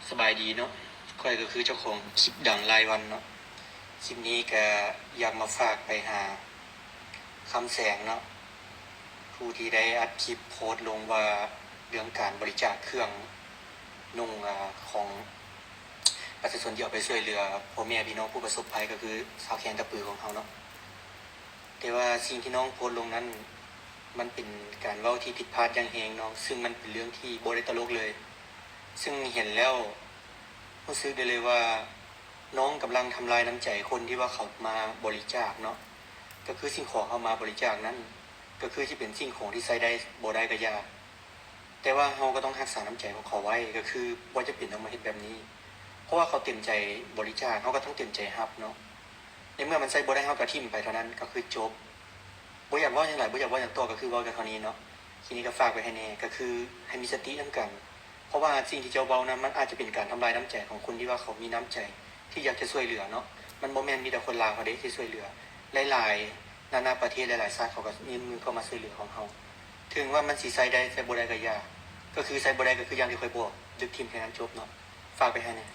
สบายดีเนาะค่อยก็คือเจ้าของคลิปดังรายวันเนาะคลิปนี้ก็อยากมาฝากไปหาคำแสงเนาะผู้ที่ได้อัดคลิปโพสต์ลงว่าเรื่องการบริจาคเครื่องนุ่งของประชาชนที่เอาไปช่วยเหลือพ่อแม่พี่น้องผู้ประสบภัยก็คือชาวแคนตะปือของเขาเนาะแต่ว่าสิ่งที่น้องโพสต์ลงนั้นมันเป็นการเว้าที่ผิดพลาดอย่างแรงเนาะซึ่งมันเป็นเรื่องที่บ่ได้ตลกเลยซึ่งเห็นแล้วรู้สึกได้เลยว่าน้องกำลังทำลายน้ำใจคนที่ว่าเขามาบริจาคเนาะก็คือสิ่งของเขามาบริจาคนั้นก็คือที่เป็นสิ่งของที่ใช้ได้บ่ได้ก็ยากแต่ว่าเราก็ต้องรักษาน้ำใจของเขาไว้ก็คือบ่จะเป็นต้องมาเฮ็ดแบบนี้เพราะว่าเขาเต็มใจบริจาคเขาก็ต้องเต็มใจรับเนาะในเมื่อมันใช้บ่ได้เขาก็ทิ่มไปเท่านั้นก็คือจบบ่อยากเว้าหยังหลายบ่อยากเว้าหยังต่อก็คือเว้าแต่เท่านี้เนาะทีนี้ก็ฝากไว้ให้แน่ก็คือให้มีสตินำกันเพราะว่าสิ่งที่เจ้าเว้านั้นมันอาจจะเป็นการทำลายน้ำใจของคนที่ว่าเขามีน้ำใจที่อยากจะช่วยเหลือเนาะมันบ่แม่นมีแต่คนลาวเขาเด้ที่ช่วยเหลือหลายๆนานาประเทศหลายๆชาติเขาก็ยื่นมือเข้ามาช่วยเหลือของเราถึงว่ามันสิใช้ได้ใช้บ่ได้ก็ยากก็คือใช้บ่ได้ก็คืออย่างที่ค่อยบอกดึกทิ่มแค่นั้นจบเนาะฝากไปให้แน่